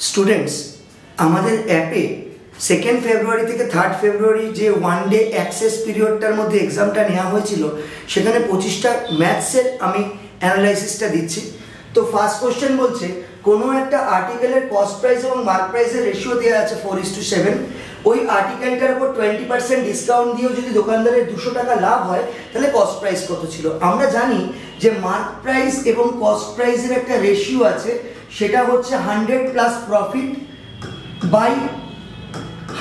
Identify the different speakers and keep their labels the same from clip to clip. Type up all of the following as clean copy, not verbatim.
Speaker 1: Students, আমাদের অ্যাপে 2nd ফেব্রুয়ারি থেকে 3rd ফেব্রুয়ারি যে 1 ডে অ্যাক্সেস পিরিয়ডটার মধ্যে এক্সামটা নেওয়া হয়েছিল, সেখানে 25টা ম্যাথসের আমি অ্যানালাইসিসটা দিচ্ছি। তো ফার্স্ট কোশ্চেন বলছে, কোনো একটা আর্টিকেলের কস্ট প্রাইস এবং মার্ক প্রাইসের রেশিও দেওয়া আছে 4:7। ওই আর্টিকেলটার উপর 20% ডিসকাউন্ট দিয়েও যদি দোকানদারের 200 টাকা লাভ হয়, তাহলে কস্ট প্রাইস কত ছিল? আমরা জানি যে মার্ক প্রাইস এবং কস্ট প্রাইসের একটা রেশিও আছে, সেটা হচ্ছে 100 plus profit by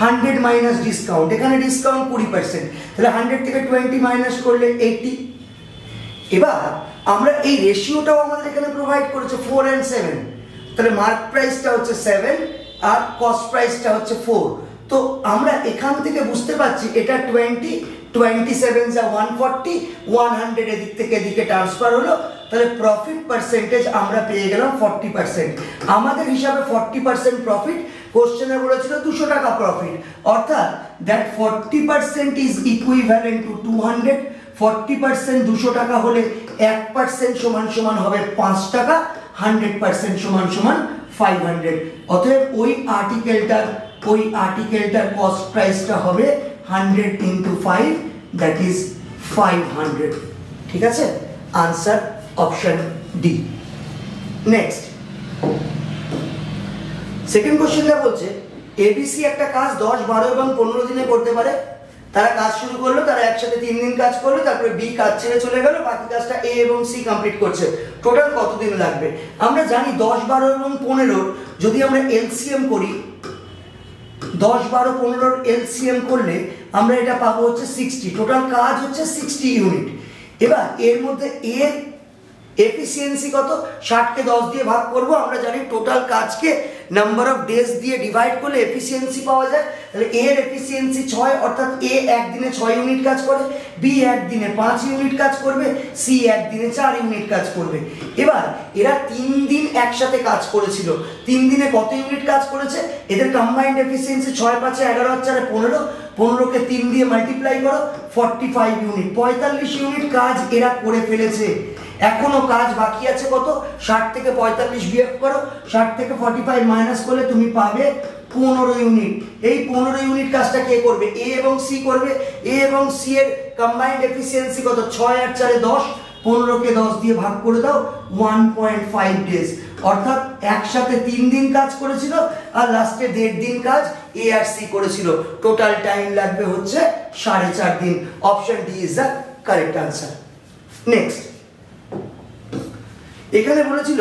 Speaker 1: 100 minus discount. এখানে ডিসকাউন্ট 20%, তাহলে 100 থেকে 20 মাইনাস করলে 80। এবার আমরা এই রেশিওটাও আমাদের এখানে প্রোভাইড করেছে 4 and 7, তাহলে মার্ক প্রাইসটা হচ্ছে 7 আর কস্ট প্রাইসটা হচ্ছে 4। তো আমরা এখান থেকে বুঝতে পারছি এটা 20, 27 যা 140, 100 এদিক থেকে এদিকে ট্রান্সফার হলো, তাহলে প্রফিট পার্সেন্টেজ আমরা পেয়ে গেলাম 40%। আমাদের হিসাবে 40% প্রফিট, কোশ্চেনে বলেছিল 200 টাকা প্রফিট, অর্থাৎ দ্যাট 40% ইজ ইকুইভ্যালেন্ট টু 200। 40% 200 টাকা হলে 1% সমান সমান হবে 5 টাকা, 100% সমান সমান 500। অতএব ওই আর্টিকেলটার কস্ট প্রাইসটা হবে 100 into 5, দ্যাট ইজ 500। ঠিক আছে, answer option D. Next second কোশ্চেনটা বলছে, এবিসি একটা কাজ 10, 12 এবং 15 দিনে করতে পারে। তারা কাজ শুরু করলো, তারা একসাথে 3 দিন কাজ করলো, তারপরে বি কাজ ছেড়ে চলে গেল, বাকি কাজটা এ এবং সি কমপ্লিট করছে। টোটাল কতদিন লাগবে? আমরা জানি 10, 12 এবং 15 যদি আমরা এলসিএম করি, 10, 12, 15 এলসিএম করলে আমরা এটা পাবো হচ্ছে 60। টোটাল কাজ হচ্ছে 60 ইউনিট। এবার এর মধ্যে এর এফিসিয়েন্সি কত? 60 কে 10 দিয়ে ভাগ করব। আমরা জানি টোটাল কাজকে নাম্বার অফ ডেজ দিয়ে ডিভাইড করলে এফিসিয়েন্সি পাওয়া যায়। তাহলে এর এফিসিয়েন্সি 6, অর্থাৎ এ একদিনে 6 ইউনিট কাজ করে, বি একদিনে 5 ইউনিট কাজ করবে, সি একদিনে 4 ইউনিট কাজ করবে। এবার এরা 3 দিন একসাথে কাজ করেছিল। 3 দিনে কত ইউনিট কাজ করেছে? এদের কম্বাইন্ড এফিসিয়েন্সি 6, 5, 11, 4, 15। 15কে 3 দিয়ে মাল্টিপ্লাই করো, 45 ইউনিট। 45 ইউনিট কাজ এরা করে ফেলেছে। এখনো কাজ বাকি আছে কত? 60 থেকে 45 বিয়োগ করো, 60 থেকে 45 মাইনাস করলে তুমি পাবে 15 ইউনিট। এই 15 ইউনিট কাজটা কে করবে? এ এবং সি করবে। এ এবং সি এর কম্বাইন্ড এফিসিয়েন্সি কত? 6 আর 4 10। 15কে 10 দিয়ে ভাগ করে দাও, 1.5 ডেজ। অর্থাৎ একসাথে 3 দিন কাজ করেছিল আর লাস্টে 1.5 দিন কাজ এ আর সি করেছিল। টোটাল টাইম লাগবে হচ্ছে 4.5 দিন। Option D is the correct answer. Next, এখানে বলেছিল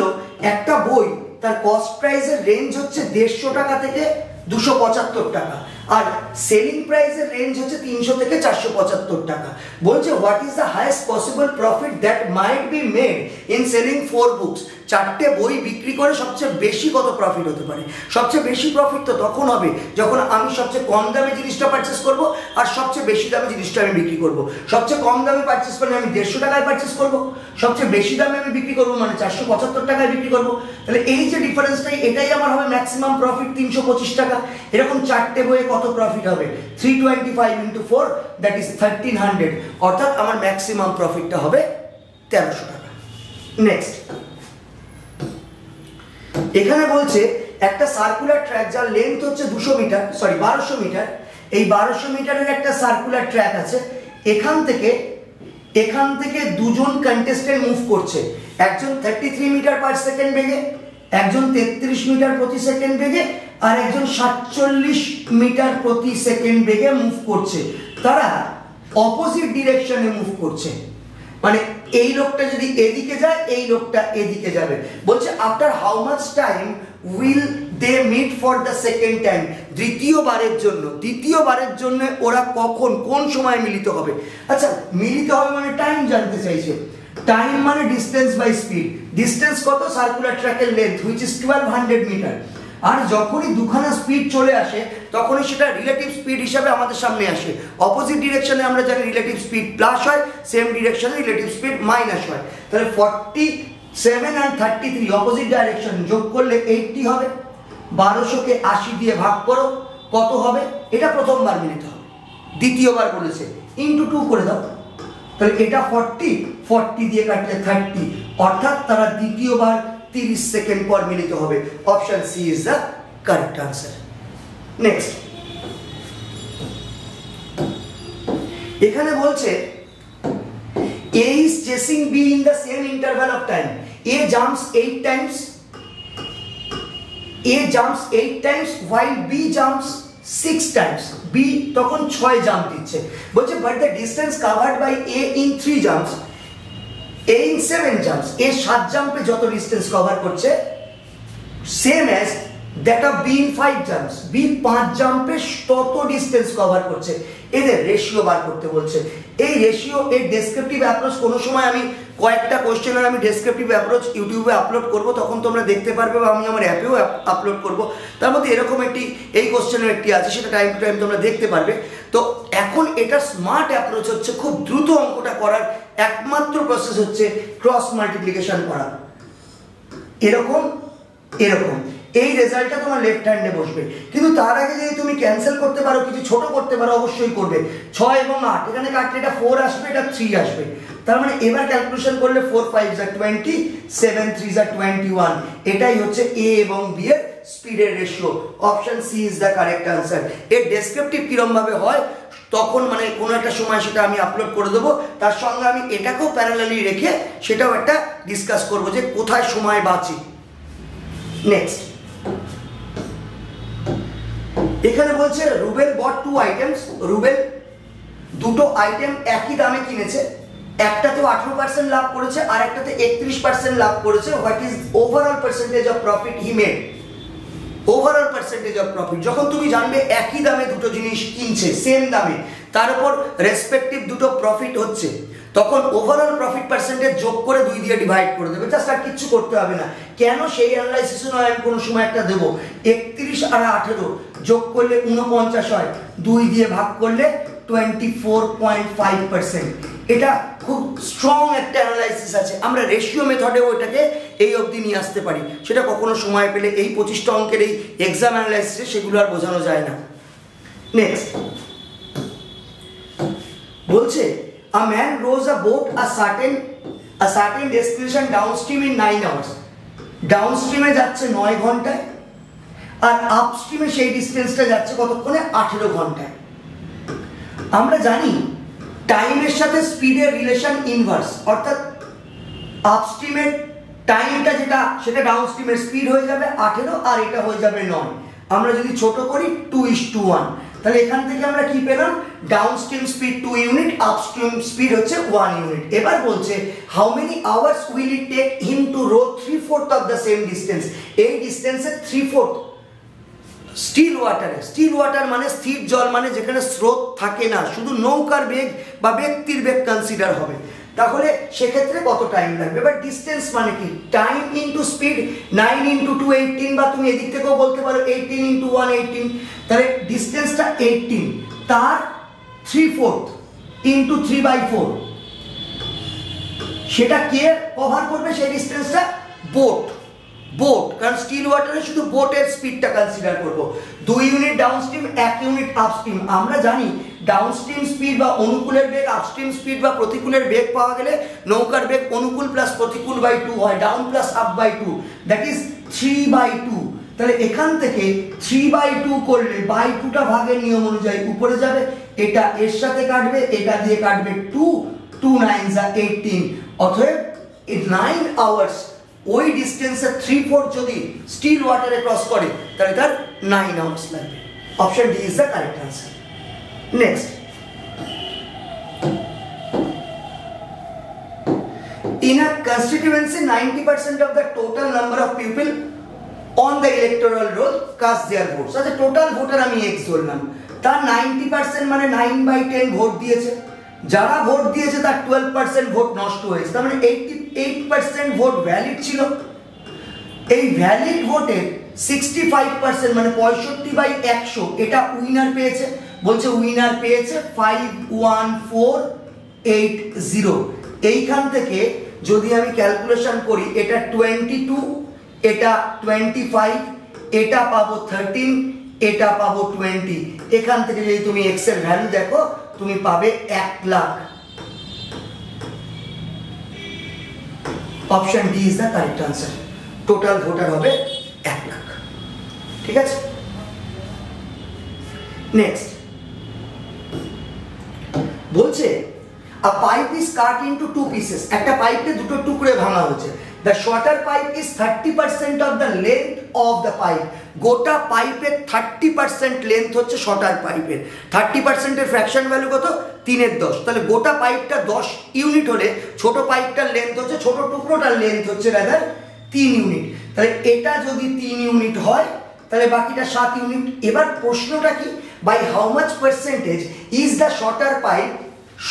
Speaker 1: একটা বই তার কস্ট প্রাইসের রেঞ্জ হচ্ছে 150 টাকা থেকে 275 টাকা, আর সেলিং প্রাইসের রেঞ্জ হচ্ছে 300 থেকে 475 টাকা। বলছে what is the highest possible profit that might be made in selling 4 books. 4টে বই বিক্রি করে সবচেয়ে বেশি কত প্রফিট হতে পারে? সবচেয়ে বেশি প্রফিট তো তখন হবে যখন আমি সবচেয়ে কম দামে জিনিসটা পারচেস করব আর সবচেয়ে বেশি দামে জিনিসটা আমি বিক্রি করব। সবচেয়ে কম দামে পারচেস করলে আমি 150 টাকায় পারচেস করব, সবচেয়ে বেশি দামে আমি বিক্রি করব মানে 475 টাকায় বিক্রি করব। তাহলে এই যে ডিফারেন্সটাই, এটাই আমার হবে ম্যাক্সিমাম প্রফিট 325 টাকা। এরকম 4টে বইয়ে কত প্রফিট হবে? 325 into 4, দ্যাট ইজ 1300। অর্থাৎ আমার ম্যাক্সিমাম প্রফিটটা হবে 1300 টাকা। নেক্সট, এখানে বলছে একটা সার্কুলার ট্র্যাক যার লেন্থ হচ্ছে 1200 মিটার। এই 1200 মিটারের একটা সার্কুলার ট্র্যাক আছে। এখান থেকে দুজন কন্টেস্টেন্ট মুভ করছে, একজন 33 মিটার পার সেকেন্ড বেগে, একজন 33 মিটার প্রতি সেকেন্ড বেগে, আর একজন 47 মিটার প্রতি সেকেন্ড বেগে মুভ করছে। তারা অপোজিট ডিরেকশনে মুভ করছে, মানে এই লোকটা যদি এদিকে যায়, এই লোকটা এদিকে যাবে। বলছে after how much time will they meet for the second time. দ্বিতীয়বারের জন্য ওরা কখন, কোন সময় মিলিত হবে? আচ্ছা, মিলিত হবে মানে টাইম জানতে চাইছে। টাইম মানে ডিস্টেন্স বাই স্পিড। ডিস্টেন্স কত? সার্কুলার ট্র্যাকের লেন্থ হুইচ ইজ 1200 মিটার। আর যখনই দুখানা স্পিড চলে আসে তখনই সেটা রিলেটিভ স্পিড হিসাবে আমাদের সামনে আসে। অপোজিট ডিরেকশনে আমরা জানি রিলেটিভ স্পিড প্লাস হয়, সেম ডিরেকশনে রিলেটিভ স্পিড মাইনাস হয়। তাহলে 47 আর 33 অপোজিট ডাইরেকশন, যোগ করলে 80 হবে। 1200কে 80 দিয়ে ভাগ করো, কত হবে? এটা প্রথমবার মিলিত হবে। দ্বিতীয়বার বলেছে ইন্টু 2 করে দাও, তাহলে এটা 40 দিয়ে কাটলে 30, অর্থাৎ তারা দ্বিতীয়বার 30 সেকেন্ড পর মিলিত হবে। Option C is the correct answer. Next, এখানে বলছে A is chasing B in the same interval of time. A jumps 8 times. A jumps 8 times while B jumps 6 times. B তখন 6 জাম্প দিচ্ছে, বলছে but the distance covered by A in 3 jumps, A in 7 jumps, A 7 জাম্পে যত distance cover করছে same as that of B in 5 jumps, B 5 জাম্পে তত distance cover করছে। এদের ratio বার করতে বলছে। এই রেশিও, এই ডেসক্রিপটিভ অ্যাপ্রোচ কোনো সময় আমি কয়েকটা কোশ্চেনের আমি ডেসক্রিপটিভ অ্যাপ্রোচ ইউটিউবে আপলোড করব, তখন তোমরা দেখতে পারবে, বা আমি আমার অ্যাপেও আপলোড করব। তার মধ্যে এরকম একটি এই কোশ্চেনের একটি আছে, সেটা টাইম টু টাইম তোমরা দেখতে পারবে। তো এখন এটা স্মার্ট অ্যাপ্রোচ হচ্ছে, খুব দ্রুত অঙ্কটা করার একমাত্র প্রসেস হচ্ছে ক্রস মাল্টিপ্লিকেশন করা। এরকম এরকম এই রেজাল্টটা তোমার লেফট হ্যান্ডে বসবে, কিন্তু তার আগে যদি তুমি ক্যান্সেল করতে পারো, কিছু ছোট করতে পারো, অবশ্যই করবে। 6 এবং 8 এখানে কাটলে এটা 4 আসবে, এটা 3 আসবে। তার মানে এবার ক্যালকুলেশন করলে 4 5 যা 20, 7 3 যা 21। এটাই হচ্ছে এ এবং বি এর স্পিডের ratio. Option C is the correct answer. এর ডেসক্রিপটিভ কিরম ভাবে হয় তখন মানে কোনো একটা সময় সেটা আমি আপলোড করে দেবো, তার সঙ্গে আমি এটাকেও প্যারালালি রেখে সেটাও একটা ডিসকাস করবো যে কোথায় সময় বাঁচি। নেক্সট, এখানে বলছে রুবেল বট 2 আইটেমস। রুবেল দুটো আইটেম একই দামে কিনেছে, একটাতে 18% লাভ করেছে আর একটাতে 31% লাভ করেছে। What is overall percentage of profit he made? Overall percentage of profit, যখন তুমি জানবে একই দামে দুটো জিনিস কিনছে, সেম দামে, তার উপর রেসপেক্টিভ দুটো প্রফিট হচ্ছে, তখন ওভারঅল প্রফিট পার্সেন্টেজ যোগ করে 2 দিয়ে ডিভাইড করে দেবে, জাস্ট আর কিছু করতে হবে না। কেন সেই অ্যানালাইসিসও নয়, আমি কোনো সময় একটা দেবো। 31 আর 18 যোগ করলে 49 হয়, 2 দিয়ে ভাগ করলে 24.5%। এটা খুব স্ট্রং একটা অ্যানালাইসিস আছে। আমরা রেশিও মেথডেও এটাকে এই অবধি নিয়ে আসতে পারি, সেটা কখনো সময় পেলে এই 25টা অঙ্কের এই এক্সাম অ্যানালাইসিসে সেগুলো আর বোঝানো যায় না। নেক্সট বলছে a man rows a boat a certain destination downstream in 9 hours. ডাউনস্ট্রিমে যাচ্ছে 9 ঘন্টায়, আর আপস্ট্রিমে সেই ডিসটেন্সটা যাচ্ছে কতক্ষণে? 18 ঘন্টায়। আমরা জানি টাইমের সাথে স্পিডের রিলেশন ইনভার্স, অর্থাৎ আপস্ট্রিমের টাইমটা যেটা সেটা ডাউনস্ট্রিমের স্পিড হয়ে যাবে 18 আর এটা হয়ে যাবে 9। আমরা যদি ছোট করি 2:1, তাহলে এখান থেকে আমরা কি পেলাম? Downstream speed 2 unit, upstream speed হচ্ছে 1 ইউনিট। এবার বলছে how many hours will it take him to row 3/4 of the same distance. এই ডিস্টেন্সের 3/4 স্টিল ওয়াটারে, স্টিল ওয়াটার মানে স্থির জল, মানে যেখানে স্রোত থাকে না, শুধু নৌকার বেগ বা ব্যক্তির বেগ কনসিডার হবে, তাহলে সেক্ষেত্রে কত টাইম লাগবে? এবার ডিস্টেন্স মানে কি? টাইম ইন্টু স্পিড, 9 ইন্টু 2 18, বা তুমি এদিক থেকেও বলতে পারো 18 ইন্টু 1 18। তাহলে ডিস্টেন্সটা 18, তার 3/4 ইন্টু 3/4, সেটা কে কভার করবে সেই ডিস্টেন্সটা? বোট। বোট, কারণ স্টিল ওয়াটারে শুধু বোটের স্পিডটা কনসিডার করব। 2 ইউনিট ডাউনস্ট্রিম, 1 ইউনিট আপস্ট্রিম। আমরা জানি ডাউনস্ট্রিম স্পিড বা অনুকূলের বেগ, আপস্ট্রিম স্পিড বা প্রতিকূলের বেগ পাওয়া গেলে নৌকার বেগ অনুকূল প্লাস প্রতিকূল বাই 2 হয়, down plus up by 2, that is 3/2। তাহলে এখান থেকে 3/2 করলে বাই 2টা ভাগের নিয়ম অনুযায়ী উপরে যাবে, এটা এর সাথে কাটবে, এটা দিয়ে কাটবে 2, 2 9 যা 18। অতএব 9 আওয়ার্স ওই ডিস্টেন্সের 3/4 যদি স্টিল ওয়াটারে ক্রস করে তাহলে তার 9 আওয়ার্স লাগবে। Option D is the correct answer. Next, in a constituency 90% of the total number of people on the electoral roll cast their votes। আচ্ছা, টোটাল ভোটার আমি x ধরলাম, তার 90% মানে 9/10 ভোট দিয়েছে। যারা ভোট দিয়েছে তার 12% ভোট নষ্ট হয়েছে, তার মানে 88% ভোট ভ্যালিড ছিল। এই ভ্যালিড ভোটের 65% মানে 65/100 এটা উইনার পেয়েছে। বলছে উইনার পেয়েছে 51480। এইখান থেকে যদি আমি ক্যালকুলেশন করি, এটা 22, এটা 25, এটা পাবো 13, এটা পাবো 20। এখান থেকে যদি তুমি x এর ভ্যালু দেখো তুমি পাবে 1 lakh. Option D is the correct answer. Total voter হবে 1 লাখ। ঠিক আছে। নেক্সট বলছে a pipe is cut into two pieces, একটা পাইপকে দুটো টুকরে ভাঙা হয়েছে। the shorter pipe is 30% of the length of the pipe, গোটা পাইপের 30% লেন্থ হচ্ছে শর্টার পাইপের। 30% এর ফ্র্যাকশন ভ্যালু কত? 3/10। তাহলে গোটা পাইপটা 10 ইউনিট হলে ছোট পাইপটার লেন্থ হচ্ছে, ছোট টুকরোটার লেন্থ হচ্ছে রাদার 3 ইউনিট। তাহলে এটা যদি 3 ইউনিট হয় তাহলে বাকিটা 7 ইউনিট। এবার প্রশ্নটা কি, by how much percentage is the shorter pipe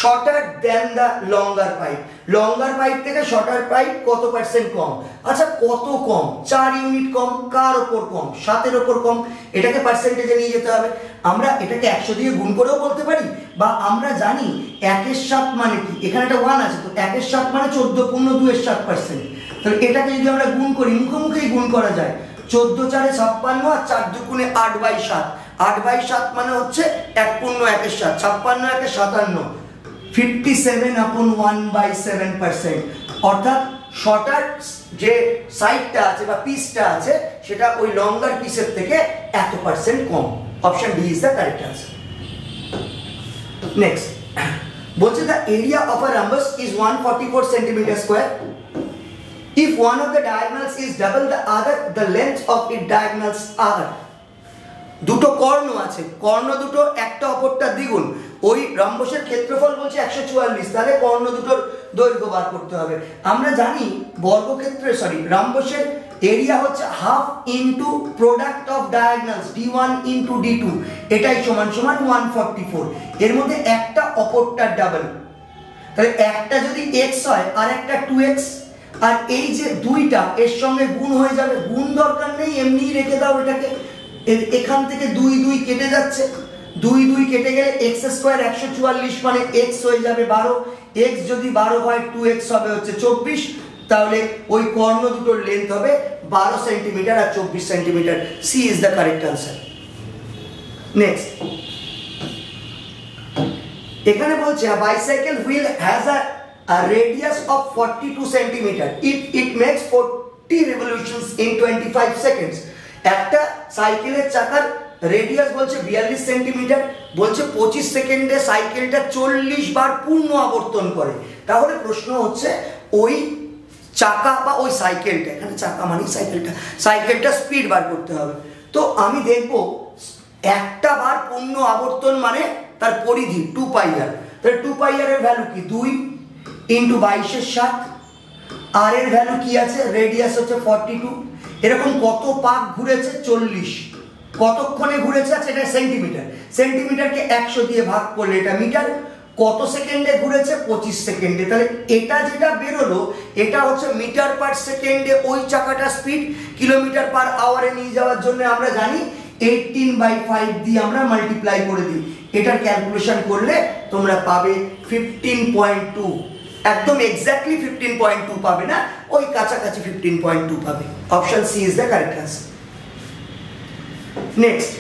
Speaker 1: shorter than the longer pipe? Longer pipe থেকে শর্টার পাইপ কত পার্সেন্ট কম? আচ্ছা কত কম? 4 ইউনিট কম। কার ওপর কম? 7-এর ওপর কম। এটাকে পার্সেন্টেজে নিয়ে যেতে হবে। আমরা এটাকে 100 দিয়ে গুণ করেও বলতে পারি, বা আমরা জানি 1-এর 7 মানে কি, এখানে একটা 1 আছে, তো 1-এর 7 মানে 14 পূর্ণ 2-এর 7%। তাহলে এটাকে যদি আমরা গুণ করি, মুখোমুখি গুণ করা যায়, 14×4 = 56 আর 4×2 = 8/7। 8/7 মানে হচ্ছে 1 পূর্ণ 1-এর 7, 56 1-এ 57, 57/1/7%। অর্থাৎ শর্টার যে সাইডটা আছে বা পিসটা আছে সেটা ওই লঙ্গার পিসের থেকে এত পার্সেন্ট কম। Option D is the correct answer. Next বলছে the area of a rhombus is 144 centimeter square. If one of the diagonals is double the other, the length of its diagonals are. দুটো কর্ণ আছে, কর্ণ দুটো একটা অপরটা দ্বিগুণ। ওই রম্বসের ক্ষেত্রফল বলছে 144, তাহলে কর্ণ দুটোর দৈর্ঘ্য বার করতে হবে। আমরা জানি রম্বসের এরিয়া হচ্ছে half into product of diagonals d1 into d2, এটাই সমান সমান 144। এর মধ্যে একটা অপরটা ডাবল, তাহলে একটা যদি x হয় আর একটা 2x, আর এই যে দুইটা এর সঙ্গে গুণ হয়ে যাবে। গুণ দরকার নেই, এমনি রেখে দাও এটাকে। এখান থেকে 2 2 কেটে যাচ্ছে, 2 2 কেটে গেলে x স্কয়ার 144 মানে x হয়ে যাবে 12। x যদি 12 হয় 2x হবে হচ্ছে 24। তাহলে ওই কর্ণ দুটোর লেন্থ হবে 12 সেন্টিমিটার আর 24 centimetre. C is the correct answer. Next এখানে বলছে a bicycle wheel has a radius of 42 centimeter if it makes 40 revolutions in 25 seconds. একটা সাইকেলের চাকার রেডিয়াস বলছে 42 সেন্টিমিটার, বলছে 25 সেকেন্ডে সাইকেলটা 40 বার পূর্ণ আবর্তন করে। তাহলে প্রশ্ন হচ্ছে ওই চাকা বা ওই সাইকেলটা, এখানে চাকা মানে সাইকেলটা স্পিড বার করতে হবে। তো আমি দেখব একটা বার পূর্ণ আবর্তন মানে তার পরিধি 2πr। তাহলে 2πr এর ভ্যালু কি? 2 ইন্টু 22/7। আর এর ভ্যালু কি আছে? রেডিয়াস হচ্ছে 42। এরকম কত পাক ঘুরেছে? 40। কতক্ষণে ঘুরেছে? আছে এটা সেন্টিমিটার, সেন্টিমিটারকে 100 দিয়ে ভাগ করলে এটা মিটার। কত সেকেন্ডে ঘুরেছে? 25 সেকেন্ডে। তাহলে এটা যেটা বেরোলো এটা হচ্ছে মিটার পার সেকেন্ডে ওই চাকাটা স্পিড। কিলোমিটার পার আওয়ারে নিয়ে যাওয়ার জন্য আমরা জানি 18/5 দিয়ে আমরা মাল্টিপ্লাই করে দিই। এটার ক্যালকুলেশন করলে তোমরা পাবে 15.2। একদম এক্স্যাক্টলি 15.2 পাবে না, ওই কাছাকাছি 15.2 পাবে। Option C is the correct answer. Next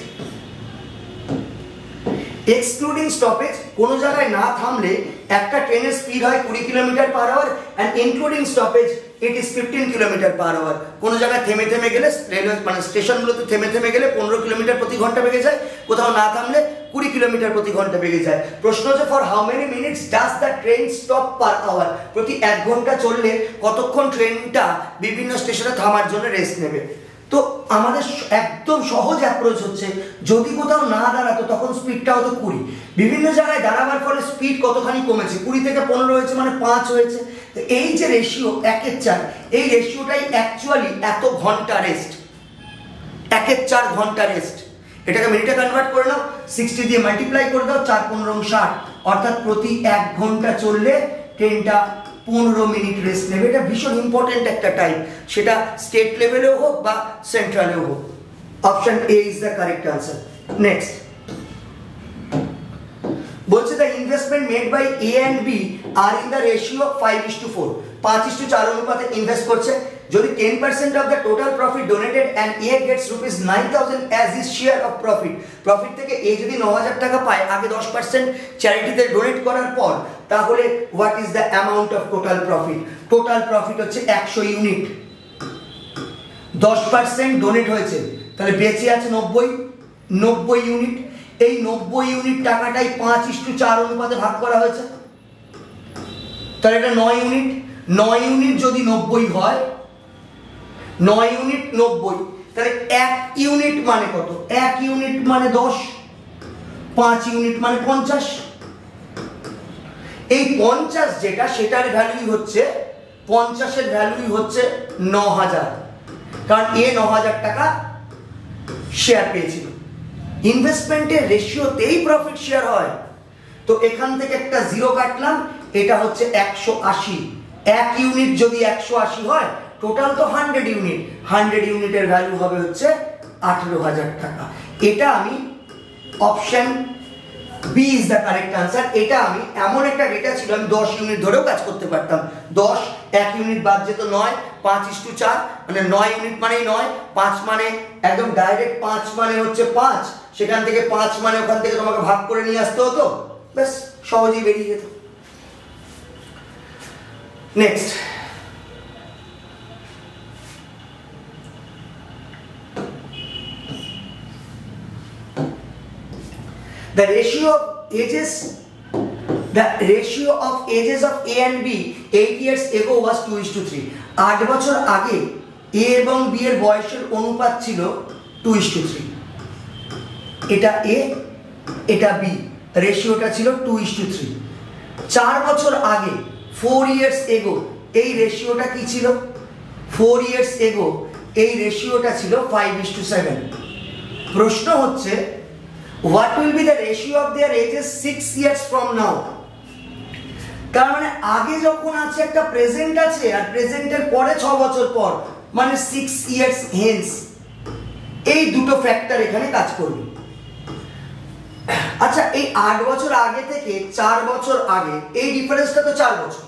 Speaker 1: excluding stoppage, কোন জায়গায় না থামলে একটা ট্রেনের স্পিড হয় 20 kilometre per hour, and including stoppage it is 15 kilometre per hour. কোন জায়গায় থেমে থেমে গেলে, রেলওয়ে মানে স্টেশনগুলোতে থেমে থেমে গেলে 15 কিলোমিটার প্রতি ঘন্টা বেগে যায়, কোথাও না থামলে 20 কিলোমিটার প্রতি ঘন্টা বেগে যায়। প্রশ্ন হচ্ছে for how many minutes does the train stop per hour? প্রতি 1 ঘন্টা চললে কতক্ষণ ট্রেনটা বিভিন্ন স্টেশনে থামার জন্য রেস্ট নেবে? তো আমাদের একদম সহজ অ্যাপ্রোচ হচ্ছে যদি কোথাও না দাঁড়াতো তখন স্পিডটা হতো 20। বিভিন্ন জায়গায় দাঁড়াবার ফলে স্পিড কতখানি কমেছে? 20 থেকে 15 হয়েছে মানে 5 হয়েছে। তো এই যে রেশিও 1/4, এই রেশিওটাই অ্যাকচুয়ালি এত ঘন্টা রেস্ট, 1/4 ঘন্টা রেস্ট। এটাকে মিনিটে কনভার্ট করে নাও, 60 দিয়ে মাল্টিপ্লাই করে দাও, 4 15 60, অর্থাৎ প্রতি 1 ঘন্টা চললে ট্রেনটা 15 মিনিট রেস্ট নেবে। এটা ভীষণ ইম্পর্টেন্ট একটা টাইম, সেটা স্টেট লেভেলেও হোক বা সেন্ট্রালেও হোক। Option A is the correct answer. Next বলছে the investment made by A and B are in the ratio 5:4, 5:4 অনুপাতে ইনভেস্ট করছে। যদি 10% of the total profit donated and A gets ₹9,000 as his share of profit থেকে A যদি 9,000 টাকা পায় আগে 10% চ্যারিটিতে donate করার পর, তাহলে what is the amount of total profit? Total profit হচ্ছে 100 ইউনিট, 10% ডোনেট হয়েছে, তাহলে বেঁচে আছে 90 ইউনিট। এই 90 ইউনিট টাকাটাই 5:4 অনুপাতে ভাগ করা হয়েছে, তাহলে এটা 9 ইউনিট। 9 ইউনিট যদি 90 হয়, 9 ইউনিট 90, তাহলে 1 ইউনিট মানে কত? 1 ইউনিট মানে 10, 5 ইউনিট মানে 50। এই 50 যেটা, সেটার ভ্যালুই হচ্ছে 50-এর ভ্যালুই হচ্ছে 9000, কারণ এ 9000 টাকা শেয়ার পেয়েছিল। ইনভেস্টমেন্টের রেশিওতেই প্রফিট শেয়ার হয়, তো এখান থেকে একটা 0 কাটলাম, এটা হচ্ছে 180। 1 ইউনিট যদি 180 হয়, টোটাল তো 100 ইউনিট, 100 ইউনিটের ভ্যালু হবে হচ্ছে 18000 টাকা। এটা আমি option B is the correct answer. এটা আমি এমন একটা ডেটা ছিল, আমি 10 ইউনিট ধরেও কাজ করতে পারতাম। 10, 1 ইউনিট বাদ যেত 9, 5:4, মানে 9 ইউনিট মানেই 9, 5 মানে একদম ডাইরেক্ট 5 মানে হচ্ছে 5, সেখান থেকে 5 মানে ওখান থেকে তোমাকে ভাগ করে নিয়ে আসতে হতো, ব্যাস সহজেই বেরিয়ে যেত। Next, the ratio of ages of A and B 8 years ago was 2:3. 8 বছর আগে A এবং B এর বয়সের অনুপাত ছিল 2:3। এটা A, এটা B, রেশিওটা ছিল 2:3। 4 বছর আগে 4 years ago এই রেশিওটা কি ছিল? 4 years ago এই রেশিওটা ছিল 5:7। প্রশ্ন হচ্ছে what will be the ratio of their ages 6 years from now? তার মানে আগে যখন আছে একটা প্রেজেন্ট আছে, আর প্রেজেন্টের পরে 6 বছর পর, মানে 6 years hence, এই দুটো ফ্যাক্টর এখানে কাজ করবে। আচ্ছা, এই 8 বছর আগে থেকে 4 বছর আগে এই ডিফারেন্সটা তো 4 বছর,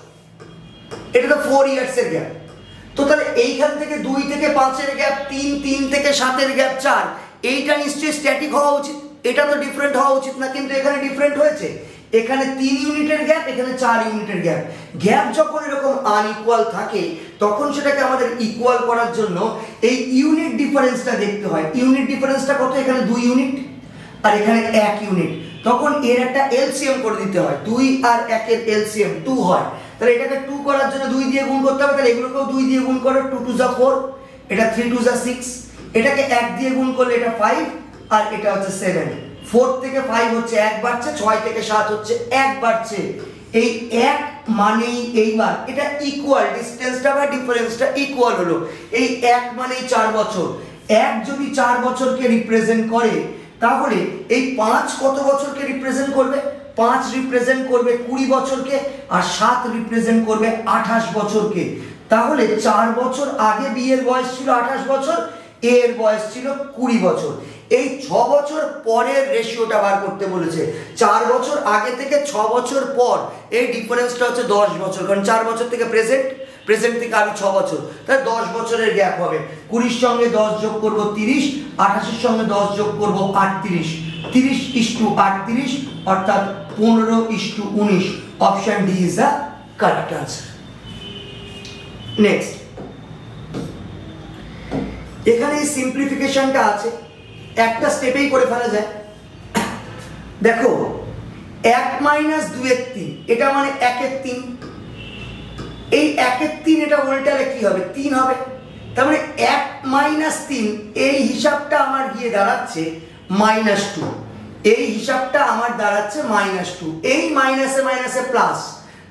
Speaker 1: এটা তো 4 ইয়ার্স এর গ্যাপ। তো তাহলে এইখান থেকে 2 থেকে 5 এর গ্যাপ 3, 3 থেকে 7 এর গ্যাপ 4, এইটা নিশ্চয়ই স্ট্যাটিক হওয়া উচিত, এটা তো ডিফারেন্ট হওয়া উচিত না, কিন্তু এখানে ডিফারেন্ট হয়েছে। এখানে 3 ইউনিটের গ্যাপ, এখানে 4 ইউনিটের গ্যাপ। গ্যাপ যখন এরকম আনইকুয়াল থাকে, তখন সেটাকে আমাদের ইকুয়াল করার জন্য এই ইউনিট ডিফারেন্সটা দেখতে হয়। ইউনিট ডিফারেন্সটা কত? এখানে 2 ইউনিট আর এখানে 1 ইউনিট, তখন এর একটা এলসিএম করে দিতে হয়। 2 আর 1 এর এলসিএম 2 হয়, তাহলে এটাকে 2 করার জন্য 2 দিয়ে গুণ করতে হবে, তাহলে এগুলোকেও 2 দিয়ে গুণ করো, 2 2 যা 4, এটা 3 2 যা 6, এটাকে 1 দিয়ে গুণ করলে এটা 5, আর এটা হচ্ছে 7। 4 থেকে 5 হচ্ছে 1 বাড়ছে, 6 থেকে 7 হচ্ছে 1 বাড়ছে। এই 1 মানেই এইবার এটা ইকুয়াল, ডিসটেন্সটা বা ডিফারেন্সটা ইকুয়াল হলো। এই 1 মানেই 4 বছর। 1 যদি 4 বছরকে রিপ্রেজেন্ট করে, তাহলে এই 5 কত বছরকে রিপ্রেজেন্ট করবে? 5 রিপ্রেজেন্ট করবে 20 বছরকে, আর 7 রিপ্রেজেন্ট করবে 28 বছরকে। তাহলে 4 বছর আগে বি এর বয়স ছিল 28 বছর, এ এর বয়স ছিল 20 বছর। এই 6 বছর পরের রেশিওটা বার করতে বলেছে। 4 বছর আগে থেকে 6 বছর পর এই ডিফারেন্সটা হচ্ছে 10 বছর, কারণ 4 বছর থেকে প্রেজেন্ট থেকে আরো 6 বছর, তাহলে 10 বছরের গ্যাপ হবে। 20 সঙ্গে 10 যোগ করব 30, 28 সঙ্গে 10 যোগ করব 38, 30:38 অর্থাৎ 15:19। Option D is the correct answer. Next, এখানে এই সিম্পলিফিকেশনটা আছে, একটা স্টেপেই করে ফেলা যায়। দেখো, 1 - 2 এর 3, এটা মানে 1 এর 3। এই 1 এর 3 এটা উল্টালে কি হবে? 3 হবে। তার মানে 1 - 3 এই হিসাবটা আমার গিয়ে দাঁড়াচ্ছে -2, এই হিসাবটা আমার দাঁড়াচ্ছে -2। এই মাইনাসে মাইনাসে প্লাস,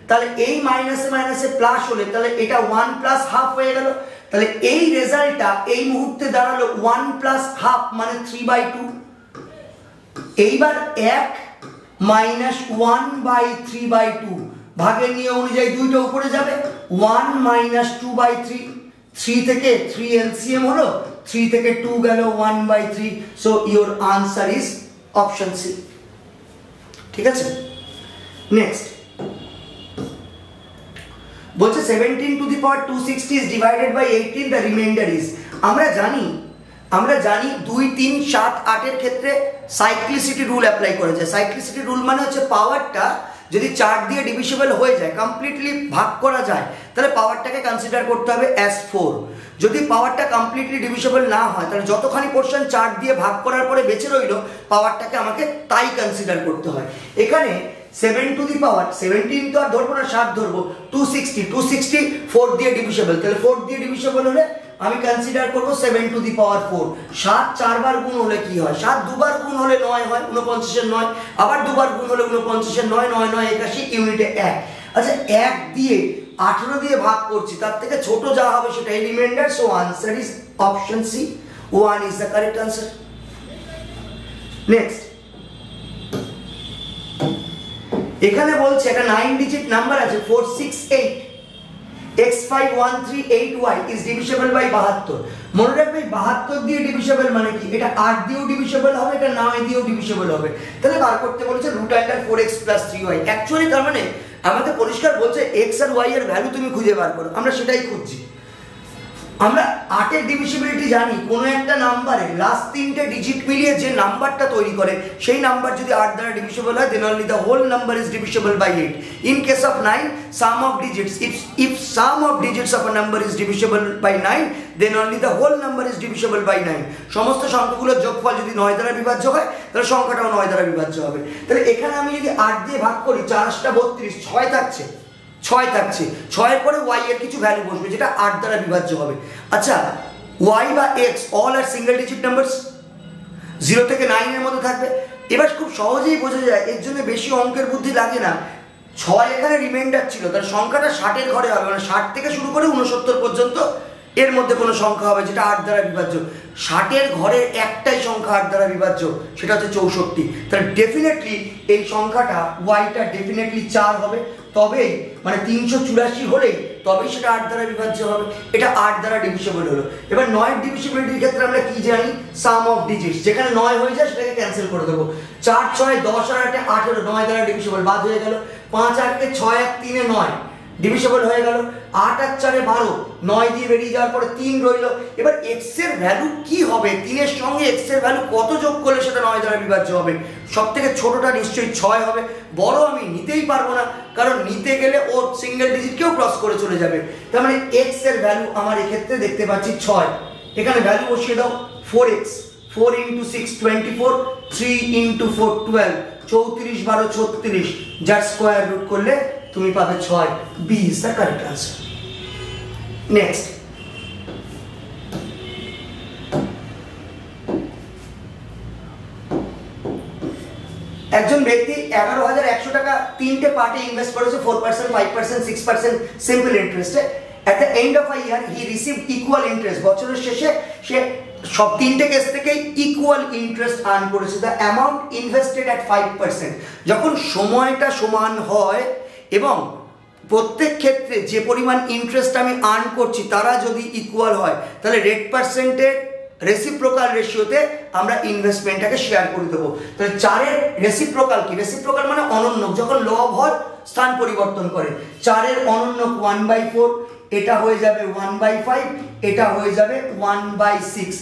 Speaker 1: তাহলে এই মাইনাসে মাইনাসে প্লাস হলে তাহলে এটা 1 + হাফ হয়ে গেল। তাহলে এই রেজাল্টটা এই মুহূর্তে দাঁড়ালো 1 + হাফ মানে 3/2। এইবার 1 - 1/3/2 ভাগের নিয়ম অনুযায়ী দুইটা উপরে যাবে, 1 - 2/3। 3 থেকে 3 এলসিএম হলো, 3 থেকে 2 গেল 1/3। So your answer is option C. ঠিক আছে, নেক্সট বলছে 17⁻260 is divided by 18, the remainder is। আমরা জানি 2 3 7 8 এর ক্ষেত্রে সাইক্লিসিটি রুল অ্যাপ্লাই করা যায়। সাইক্লিসিটি রুল মানে হচ্ছে পাওয়ারটা যদি 4 দিয়ে ডিভিসিবল হয়ে যায়, কমপ্লিটলি ভাগ করা যায়, তাহলে পাওয়ারটাকে কনসিডার করতে হবে অ্যাজ 4। যদি পাওয়ারটা কমপ্লিটলি ডিভিসিবল না হয়, তাহলে যতখানি পোর্শন 4 দিয়ে ভাগ করার পরে বেঁচে রইল, পাওয়ারটাকে আমাকে তাই কনসিডার করতে হয়। এখানে 7 টু দি পাওয়ার 17 তো আর ধরবো না, 7 ধরবো, 260 4 দিয়ে ডিভিসিবল, তাহলে 4 দিয়ে ডিভিসিবল হলে আমি কনসিডার করবো 7 টু দি পাওয়ার 4। 7 4 বার গুণ হলে কি হয়? 7 দুবার গুণ হলে 9 হয়, 49 এর 9, আবার দুবার গুণ হলে 49 এর 9, 9 9 81, ইউনিটে 1। আচ্ছা, 1 দিয়ে 18 দিয়ে ভাগ করছি, তার থেকে ছোট যা হবে সেটাই remainder. So answer is option C, 1 is the correct answer. Next, এখানে বলছে একটা 9 ডিজিট নাম্বার আছে 468 x5138y is divisible by 72। মনে রাখবে 72 দিয়ে ডিভিসিবল মানে কি? এটা 8 দিয়েও ডিভিসিবল হবে, এটা 9 দিয়েও ডিভিসিবল হবে। তাহলে বার করতে বলেছে √4x + 3y। অ্যাকচুয়ালি তার মানে আমাদের পরিষ্কার বলছে x আর y এর ভ্যালু তুমি খুঁজে বার করো, আমরা সেটাই খুঁজছি। আমরা 8 এর ডিভিসিবিলিটি জানি, কোন একটা নাম্বারে লাস্ট 3টে ডিজিট মিলিয়ে যে নাম্বারটা তৈরি করে সেই নাম্বার যদি 8 দ্বারা ডিভিসিবল হয়, then only the whole number is divisible by 8. In case of 9, sum of digits, if sum of digits of a number is divisible by 9, then only the whole number is divisible by 9. সমস্ত সংখ্যাগুলোর যোগফল যদি 9 দ্বারা বিভাজ্য হয়, তাহলে সংখ্যাটাও 9 দ্বারা বিভাজ্য হবে। তাহলে এখানে আমি যদি 8 দিয়ে ভাগ করি, 4 × 32, 6 থাকছে, 6 থাকছে, 6 এর পরে y এর কিছু ভ্যালু বসবে যেটা 8 দ্বারা বিভাজ্য হবে। আচ্ছা, y বা x অল আর সিঙ্গেল ডিজিট নাম্বারস, 0 থেকে 9 এর মধ্যে থাকবে। এবার খুব সহজেই বোঝা যায়, এর জন্য বেশি অঙ্কের বুদ্ধি লাগে না। 6 এখানে রিমাইন্ডার ছিল, তার সংখ্যাটা 60 এর ঘরে হবে, মানে 60 থেকে শুরু করে 69 পর্যন্ত এর মধ্যে কোনো সংখ্যা হবে যেটা 8 দ্বারা বিভাজ্য। 60 এর ঘরের একটাই সংখ্যা 8 দ্বারা বিভাজ্য, সেটা হচ্ছে 64। তাহলে ডেফিনেটলি এই সংখ্যাটা ওয়াইটা ডেফিনেটলি 4 হবে, তবেই মানে 384 হলেই তবেই সেটা 8 দ্বারা বিভাজ্য হবে। এটা 8 দ্বারা ডিভিসিবল হলো। এবার 9 এর ডিভিসিবিলিটির ক্ষেত্রে আমরা কি জানি? সাম অফ ডিজিটস, যেখানে 9 হয়ে যায় সেটাকে ক্যান্সেল করে দেবো। 4 6 10 আর 8 18, 9 দ্বারা ডিভিসিবল, বাদ হয়ে গেল। 5 8 6 1 3 9 ডিভিসিবল হয়ে গেল। 8 আর 4 12, 9 দিয়ে বেরিয়ে যাওয়ার পরে 3 রইল। এবার x এর ভ্যালু কি হবে? 3 এর সঙ্গে x এর ভ্যালু কত যোগ করলে সেটা 9 দ্বারা বিভাজ্য হবে? সব থেকে ছোটটা নিশ্চয়ই 6 হবে, বড় আমি নিতেই পারবো না, কারণ নিতে গেলে ও সিঙ্গেল ডিজিটকেও ক্রস করে চলে যাবে। তার মানে x এর ভ্যালু আমার এক্ষেত্রে দেখতে পাচ্ছি 6। এখানে ভ্যালু বসিয়ে দাও 4x, 4 × 6 24, 3 × 4 12, 34 12 36, যার স্কয়ার রুট করলে তুমি পাবে 6। B is the correct answer. Next, একজন ব্যক্তি 11,100 টাকা 3টে পার্টে ইনভেস্ট করেছে, 4%, 5%, 6% সিম্পল ইন্টারেস্টে। At the end of a year he received equal interest। বছরের শেষে সে সব 3টে কেস থেকেই ইকুয়াল ইন্টারেস্ট আর্ন করেছে। The amount invested at 5%। যখন সময়টা সমান হয় এবং প্রত্যেক ক্ষেত্রে যে পরিমাণ ইন্টারেস্ট আমি আর্ন করছি তারা যদি ইকুয়াল হয়, তাহলে রেট পার্সেন্টের রেসিপ্রোকাল রেশিওতে আমরা ইনভেস্টমেন্টটাকে শেয়ার করে দেবো। তাহলে 4 এর রেসিপ্রোকাল কি? রেসিপ্রোকাল মানে অনন্যক, যখন লব হয় স্থান পরিবর্তন করে। 4 এর অনন্যক 1/4, এটা হয়ে যাবে 1/5, এটা হয়ে যাবে 1/6।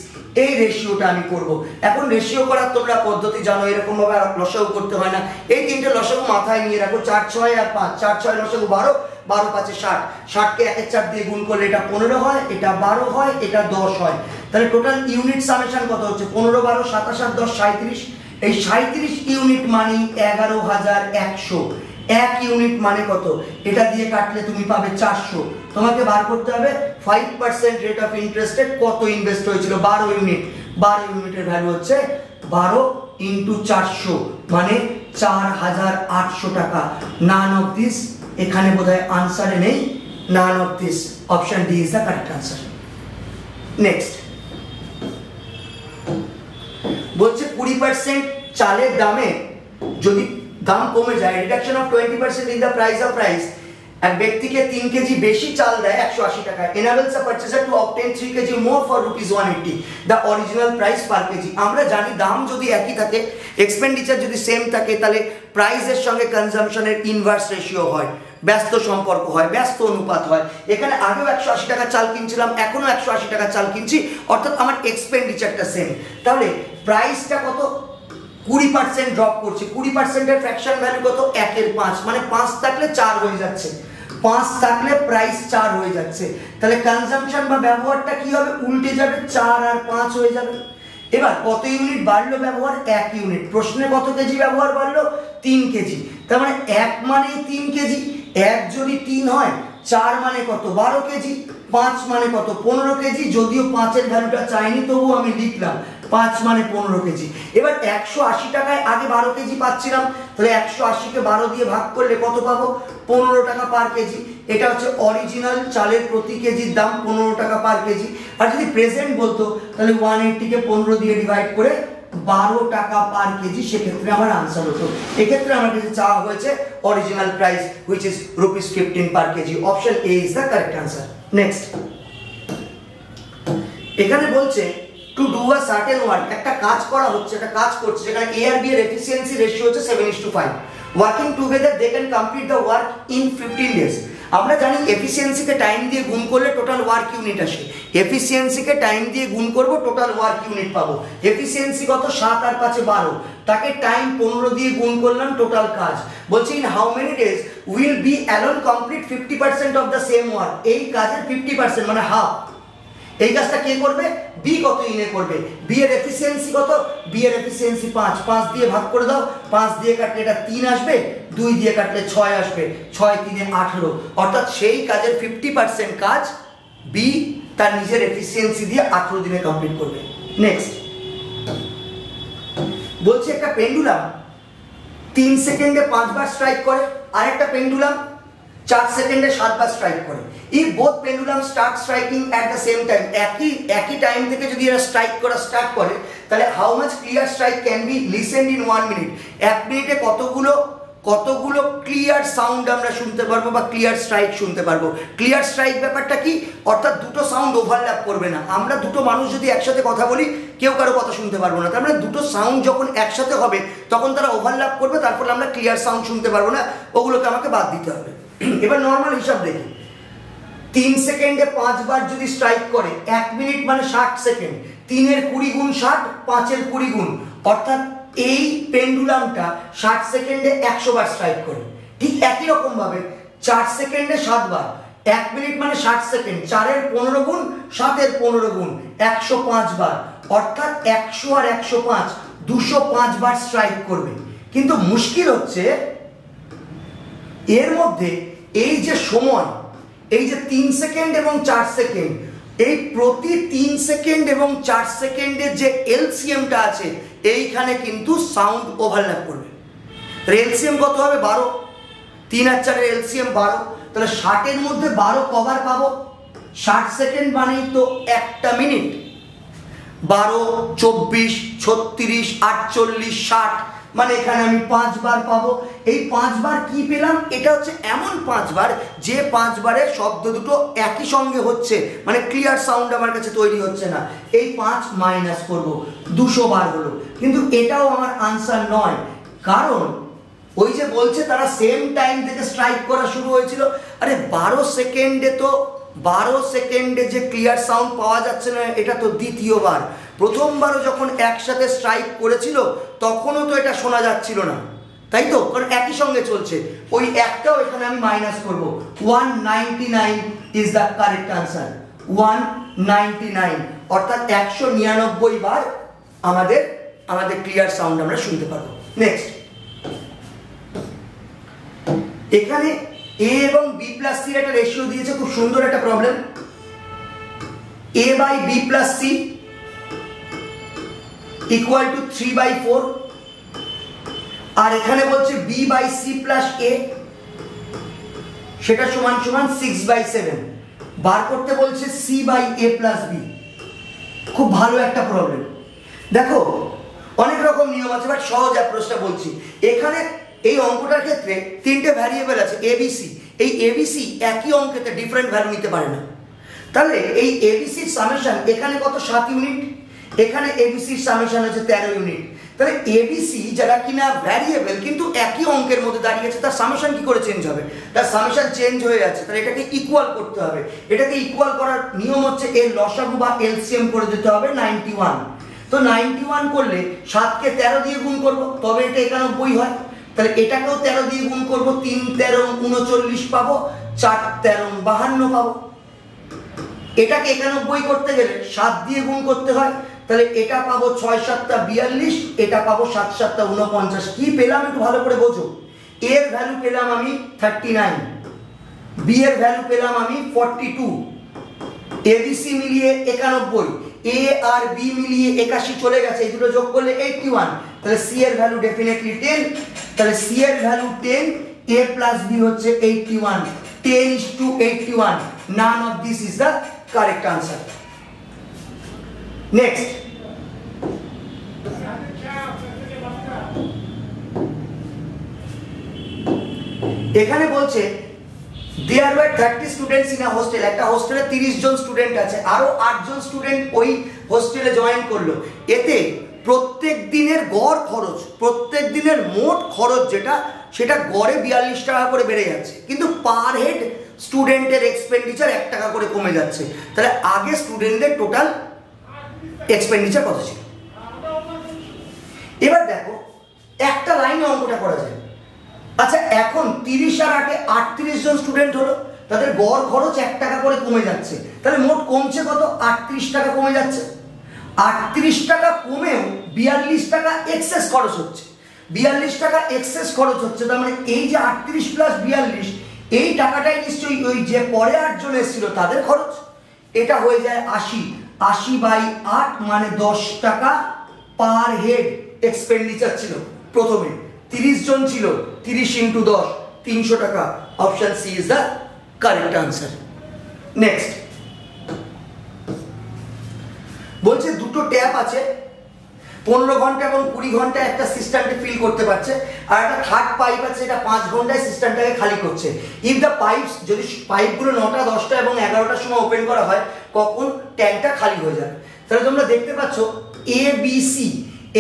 Speaker 1: এই রেশিওটা আমি করব। এখন রেশিও করার তোমরা পদ্ধতি জানো, এরকম ভাবে আর লসাগু করতে হয় না। এই তিনটে লসাগু মাথায় নিয়ে রাখো, 4 6 আর 5, 4 6 লসাগু 12, 12 5 60, 60 কে 1 এর 4 দিয়ে গুণ করলে এটা 15 হয়, এটা 12 হয়, এটা 10 হয়। তাহলে টোটাল ইউনিট সামেশন কত হচ্ছে? 15 12 27 8 10 37। এই 37 ইউনিট মানে 11,100। 1 ইউনিট মানে কত? এটা দিয়ে কাটলে তুমি পাবে 400। তোমাকে বার করতে হবে 5% রেট অফ ইন্টারেস্টে কত ইনভেস্ট হয়েছিল? 12 ইউনিট। 12 ইউনিটের ভ্যালু হচ্ছে 12 × 400 মানে 4,800 টাকা। নান অফ দিস এখানে বোধহয় আনসারে নেই। None of this, option D is the correct answer. Next বলছে 20% চালের দামে যদি দাম কমে যায়, reduction of 20% in the price of rice, এক ব্যক্তিকে 3 কেজি বেশি চাল দেয় 180 টাকায়, enables a purchaser to obtain 3 kg more for ₹180 the original price per kg। আমরা জানি দাম যদি একই থাকে, এক্সপেন্ডিচার যদি সেম থাকে, তাহলে প্রাইসের সঙ্গে কনজাম্পশনের ইনভার্স রেশিও হয়, ব্যস্ত সম্পর্ক হয়, ব্যস্ত অনুপাত হয়। এখানে আগেও 180 টাকা চাল কিনছিলাম, এখনো 180 টাকা চাল কিনছি, অর্থাৎ আমার এক্সপেন্ডিচারটা সেম। তাহলে প্রাইসটা কত? 20% ড্রপ করছে। 20% ফ্র্যাকশন ভ্যালু কত? 1/5, মানে 5 থাকলে 4 হয়ে যাচ্ছে, 5 থাকলে প্রাইস 4 হয়ে যাচ্ছে। তাহলে কনজাম্পশন বা ব্যবহারটা কি হবে? উল্টে যাবে, 4 আর 5 হয়ে যাবে। এবার কত ইউনিট বাড়লো ব্যবহার? 1 ইউনিট। প্রশ্নে কত কেজি ব্যবহার বাড়লো? 3 কেজি। তার মানে 1 মানে 3 কেজি, 1 যদি 3 হয়, 4 মানে কত? 12 কেজি, 5 মানে কত? 15 কেজি। যদিও 5 এর ভ্যালুটা চাইনি, তবু আমি লিখলাম 5 মানে 15 কেজি। এবার 180 টাকায় আগে 12 কেজি পাচ্ছিলাম, তাহলে 180 কে 12 দিয়ে ভাগ করলে কত পাবো? 15 টাকা পার কেজি। এটা হচ্ছে অরিজিনাল চালের প্রতি কেজির দাম, 15 টাকা পার কেজি। আর যদি প্রেজেন্ট বলতো, তাহলে 180 কে 15 দিয়ে ডিভাইড করে 12 টাকা পার কেজি, সেক্ষেত্রে আমার আনসার হতো। এক্ষেত্রে আমার কাছে চাওয়া হয়েছে original price, which is ₹15 per KG. Option A is the correct answer. Next, এখানে বলছে to do a certain work, একটা কাজ করা হচ্ছে, একটা কাজ করছে, যেখানে এ আর বি এর এফিসিয়েন্সি রেশিও হচ্ছে 7:5। Working together they can complete the work in 15 days. আমরা জানি এফিসিয়েন্সিকে টাইম দিয়ে গুণ করলে টোটাল ওয়ার্ক ইউনিট আসে। এফিসিয়েন্সিকে টাইম দিয়ে গুণ করব, টোটাল ওয়ার্ক ইউনিট পাবো। এফিসিয়েন্সি কত? 7 আর 5 12, তাকে টাইম 15 দিয়ে গুণ করলাম, টোটাল কাজ। বলছে in how many days will be alone complete 50% of the same work. এই কাজের 50% মানে হাফ। এই কাজটা কে করবে? বি কত ইনে করবে। বি এর এফিসিয়েন্সি কত? বি এর এফিসিয়েন্সি 5, 5 দিয়ে ভাগ করে দাও, 5 দিয়ে কাটলে এটা 3 আসবে, 2 দিয়ে কাটলে 6 আসবে, 6 3 18। অর্থাৎ সেই কাজের 50% কাজ বি তার নিজের এফিসিয়েন্সি দিয়ে 18 দিনে কমপ্লিট করবে। নেক্সট, বলছে একটা পেন্ডুলাম 3 সেকেন্ডে 5 বার স্ট্রাইক করে, আর একটা পেন্ডুলাম 4 সেকেন্ডে 7 বার স্ট্রাইক করে। If both pendulum start striking at the same time, একই টাইম থেকে যদি এরা স্ট্রাইক করা স্টার্ট করে, তাহলে how much clear strike can be listened in 1 minute? 1 মিনিটে কতগুলো ক্লিয়ার সাউন্ড আমরা শুনতে পারবো বা ক্লিয়ার স্ট্রাইক শুনতে পারবো? ক্লিয়ার স্ট্রাইক ব্যাপারটা কি? অর্থাৎ দুটো সাউন্ড ওভারল্যাপ করবে না। আমরা দুটো মানুষ যদি একসাথে কথা বলি, কেউ কারো কথা শুনতে পারবো না। তার মানে দুটো সাউন্ড যখন একসাথে হবে, তখন তারা ওভারল্যাপ করবে, তার ফলে আমরা ক্লিয়ার সাউন্ড শুনতে পারবো না, ওগুলোকে আমাকে বাদ দিতে হবে। এবার নর্মাল হিসাব দেখি, 3 সেকেন্ডে 5 বার যদি স্ট্রাইক করে, 1 মিনিট মানে 60 সেকেন্ড, 3 এর 20 গুণ 60, 5 এর 20 গুণ, অর্থাৎ এই পেন্ডুলামটা 60 সেকেন্ডে 100 বার স্ট্রাইক করে। ঠিক একই রকম ভাবে 4 সেকেন্ডে 7 বার, 1 মিনিট মানে 60 সেকেন্ড, 4 এর 15 গুণ, 7 এর 15 গুণ, 105 বার, অর্থাৎ 100 আর 105 205 বার স্ট্রাইক করবে। কিন্তু মুশকিল হচ্ছে এর মধ্যে এই যে সময়, এই যে 3 সেকেন্ড এবং 4 সেকেন্ড, এই প্রতি 3 সেকেন্ড এবং 4 সেকেন্ডের যে এলসিএমটা আছে, এইখানে কিন্তু সাউন্ড ওভারল্যাপ করবে। এলসিএম কত হবে? 12। 3 আর 4 এর এলসিএম 12, তাহলে 60 এর মধ্যে 12 কবার পাবো? 60 সেকেন্ড মানেই তো একটা মিনিট। 12, 24, 36, 48, 60, মানে এখানে আমি 5 বার পাবো। এই 5 বার কি পেলাম? এটা হচ্ছে এমন 5 বার যে 5 বারে শব্দ দুটো একই সঙ্গে হচ্ছে, মানে ক্লিয়ার সাউন্ড আমার কাছে তৈরি হচ্ছে না। এই 5 মাইনাস করব, 200 বার হলো। কিন্তু এটাও আমার আনসার নয়, কারণ ওই যে বলছে তারা সেম টাইম থেকে স্ট্রাইক করা শুরু হয়েছিল। আরে 12 সেকেন্ডে যে ক্লিয়ার সাউন্ড পাওয়া যাচ্ছে না, এটা তো দ্বিতীয়বার। প্রথমবারও যখন একসাথে স্ট্রাইক করেছিল, তখনও তো এটা শোনা যাচ্ছিল না, তাই তো? কারণ একই সঙ্গে চলছে। ওই একটাও এখানে আমি মাইনাস করব। 199 ইজ দ্য কারেক্ট আনসার। 199, অর্থাৎ 199 বার আমাদের ক্লিয়ার সাউন্ড আমরা শুনতে পারবো। নেক্সট, এখানে এ এবং বি প্লাস সির একটা রেশিও দিয়েছে, খুব সুন্দর একটা problem. A by B plus C equal to 3/4, আর এখানে বলছে B by C plus A, সেটা সমান সমান 6/7। বার করতে বলছে C by A plus B. খুব ভালো একটা প্রবলেম। দেখো, অনেক রকম নিয়ম আছে, বাট সহজ অ্যাপ্রোচটা বলছি। এখানে এই অঙ্কটার ক্ষেত্রে 3টে ভ্যারিয়েবল আছে এবিসি। এই এবিসি একই অঙ্কেতে ডিফারেন্ট ভ্যালু নিতে পারে না। তাহলে এই এবিসির সামেশন এখানে কত? 7 ইউনিট। এখানে এবিসির সামেশন হচ্ছে 13 ইউনিট। তাহলে এবিসি যারা কিনা ভ্যারিয়েবল কিন্তু একই অঙ্কের মধ্যে দাঁড়িয়ে আছে, তার সামেশন কি করে চেঞ্জ হবে? তার সামেশন চেঞ্জ হয়ে যাচ্ছে। তাহলে এটাকে ইকুয়াল করতে হবে। এটাকে ইকুয়াল করার নিয়ম হচ্ছে এর লসাগু বা এলসিএম করে দিতে হবে 91। তো তো 91 করলে 7কে 13 দিয়ে গুণ করব, তবে এটা 91 হয়। তাহলে এটাকেও 13 দিয়ে গুণ করব, 3 13 39 পাবো, 4 13 52 পাবো। এটাকে 91 করতে গেলে 7 দিয়ে গুণ করতে হয়, তাহলে এটা পাবো 6 7 42, এটা পাবো 7 7 49। কি পেলাম একটু ভালো করে বোঝো। এর ভ্যালু পেলাম আমি 39, বি এর ভ্যালু পেলাম আমি 42, এবিসি মিলিয়ে 91, এ আর বি মিলিয়ে 81 চলে গেছে, এই দুটো যোগ করলে 81। তাহলে সি এর ভ্যালু ডেফিনেটলি 10, তাহলে সি এর ভ্যালু 10, এ প্লাস বি হচ্ছে 81, 10:81। None of this is the correct answer. Next, এখানে বলছে there were 30 students in a hostel, একটা হোস্টেলে 30 জন স্টুডেন্ট আছে, আরো 8 জন স্টুডেন্ট ওই হোস্টেলে জয়েন করলো। এতে প্রত্যেক দিনের গড় খরচ, প্রত্যেক দিনের মোট খরচ যেটা, সেটা গড়ে 42 টাকা করে বেড়ে যাচ্ছে, কিন্তু পার হেড স্টুডেন্টের এক্সপেন্ডিচার 1 টাকা করে কমে যাচ্ছে। তাহলে আগে স্টুডেন্টদের টোটাল এক্সপেন্ডিচার কত ছিল? এবার দেখো একটা লাইনে অঙ্কটা করা যায়। আচ্ছা, এখন 30 আর 8 38 জন স্টুডেন্ট হলো, তাদের গড় খরচ 1 টাকা করে কমে যাচ্ছে, তাহলে মোট কমছে কত? 38 টাকা কমে যাচ্ছে। 38 টাকা কমেও 42 টাকা এক্সেস খরচ হচ্ছে, 42 টাকা এক্সেস খরচ হচ্ছে। তার মানে এই যে 38 প্লাস 42, এই টাকাটাই নিশ্চয়ই ওই যে পরে 8 জন এসেছিল তাদের খরচ। এটা হয়ে যায় 80, 80/8 মানে 10 টাকা পার হেড এক্সপেন্ডিচার ছিল। প্রথমে 30 জন ছিল, 30 × 10 300 টাকা। Option C is the correct answer. Next বলছে দুটো ট্যাপ আছে, 15 ঘন্টা এবং 20 ঘন্টায় একটা সিস্টেমকে ফিল করতে পারছে, আর একটা থার্ড পাইপ আছে, এটা 5 ঘন্টায় সিস্টেমটাকে খালি করছে। ইফ দ্য পাইপস, যদি পাইপগুলো 9টা 10টা এবং 11টার সময় ওপেন করা হয়, কখন ট্যাঙ্কটা খালি হয়ে যাবে? তাহলে তোমরা দেখতে পাচ্ছ এ বি সি,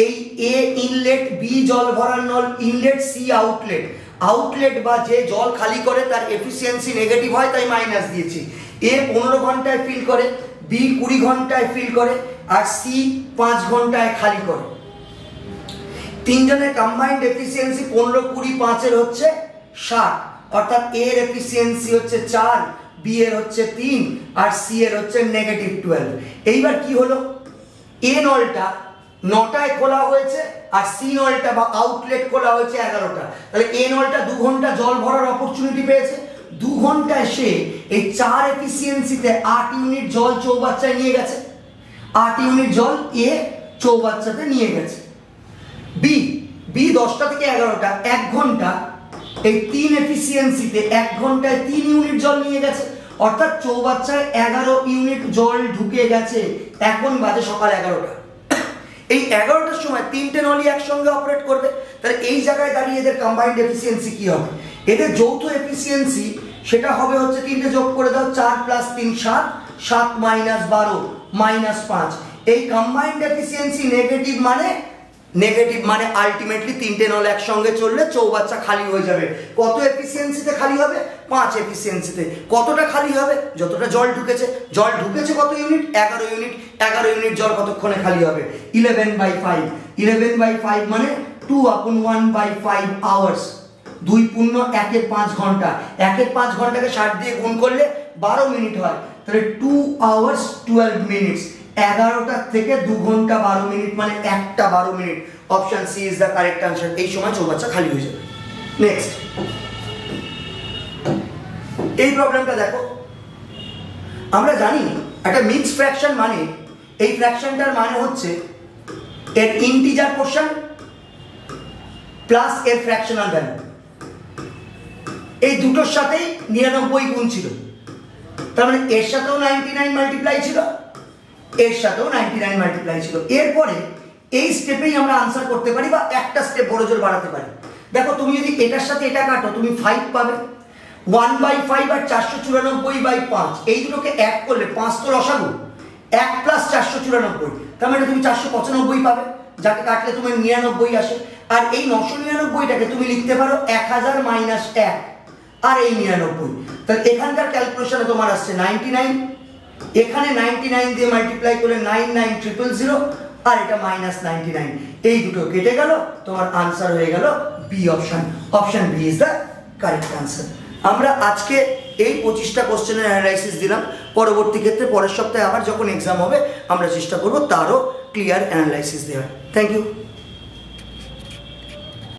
Speaker 1: এই এ ইনলেট, বি জল ভরার নল ইনলেট, সি আউটলেট। আউটলেট বা যে জল খালি করে তার এফিসিয়েন্সি নেগেটিভ হয়, তাই মাইনাস দিয়েছি। এ 15 ঘন্টায় ফিল করে, বি 20 ঘন্টায় ফিল করে, আর সি 5 ঘন্টায় খালি করে। তিনজনের কম্বাইন্ড এফিসিয়েন্সি 15 20 5 এর হচ্ছে 60, অর্থাৎ এ এর এফিসিয়েন্সি হচ্ছে 4, বি এর হচ্ছে 3, আর সি এর হচ্ছে -12। এইবার কি হলো, এ নলটা 9টায় খোলা হয়েছে, আর সি নলটা বা আউটলেট খোলা হয়েছে 11টা। তাহলে এ নলটা 2 ঘন্টা জল ভরার অপরচুনিটি পেয়েছে। 2 ঘন্টায় সে এই 4 এফিসিয়েন্সিতে 8 ইউনিট জল চৌবাচ্চায় নিয়ে গেছে, 8 ইউনিট জল এ চৌবাচ্চাতে নিয়ে গেছে। বি 10টা থেকে 11টা 1 ঘন্টা এই 3 এফিসিয়েন্সিতে 1 ঘন্টায় 3 ইউনিট জল নিয়ে গেছে, অর্থাৎ চৌবাচ্চায় 11 ইউনিট জল ঢুকে গেছে। এখন বাজে সকাল 11টা। এই 11টার সময় 3টে নলই একসঙ্গে অপারেট করবে। তাহলে এই জায়গায় দাঁড়িয়ে এদের কম্বাইন্ড এফিসিয়েন্সি কি হবে? এদের যৌথ এফিসিয়েন্সি সেটা হবে হচ্ছে, 3টে যোগ করে দাও, 4 + 3 7, 7 - 12 -5। এই কম্বাইন্ড এফিসিয়েন্সি নেগেটিভ মানে আলটিমেটলি 3টে নল একসঙ্গে চললে চৌবাচ্চা খালি হয়ে যাবে। কত এফিসিয়েন্সিতে খালি হবে? 5 এফিসিয়েন্সিতে। কতটা খালি হবে? যতটা জল ঢুকেছে। জল ঢুকেছে কত ইউনিট? 11 ইউনিট। 11 ইউনিট জল কতক্ষণে খালি হবে? 11/5। 11/5 মানে 2/1/5 আওয়ার্স। 2 × 1 = 5 ঘন্টা। 1 = 5 ঘন্টাকে 60 দিয়ে গুণ করলে 12 মিনিট হয়। তাহলে 2 hours 12 minutes। 11টা থেকে 2 ঘন্টা 12 মিনিট মানে 1টা 12 মিনিট। Option C is the correct answer. এই সময় চৌবাচ্চা খালি হয়ে যাবে। নেক্সট, এই প্রবলেমটা দেখো। আমরা জানি একটা মিক্স ফ্র্যাকশন মানে, এই ফ্র্যাকশনটার মানে হচ্ছে এর ইন্টিজার পোরশন প্লাস এর ফ্র্যাকশনাল ভ্যালু। এই দুটোর সাথেই 99 গুণ ছিল। তার মানে এর সাথেও 99 মাল্টিপ্লাই ছিল, এর সাথেও 99 মাল্টিপ্লাই ছিল। এরপরে এই স্টেপেই আমরা আনসার করতে পারি বা একটা স্টেপ বড় জোর বাড়াতে পারি। দেখো, তুমি যদি এটার সাথে এটা কাটো, তুমি 5 পাবে। 1/5 আর 494/5, এই দুটোকে অ্যাড করলে 5 তো লসাগু, 1 + 494, তার মানে তুমি 495 পাবে, যাকে কাটলে তুমি 99 আসে। আর এই 999টাকে তুমি লিখতে পারো 1000 - 1 আর এই 99। তাহলে এখানকার ক্যালকুলেশনে তোমার আসছে 99, এখানে 99 দিয়ে মাল্টিপ্লাই করলে 99000, আর এটা -99, এই দুটো কেটে গেল, তোমার আনসার হয়ে গেল B option. Option B is the correct answer. আমরা আজকে এই 25টা কোশ্চেনের অ্যানালাইসিস দিলাম। পরবর্তী ক্ষেত্রে পরের সপ্তাহে আবার যখন এক্সাম হবে আমরা চেষ্টা করব তারও ক্লিয়ার অ্যানালাইসিস দেওয়ার। Thank you.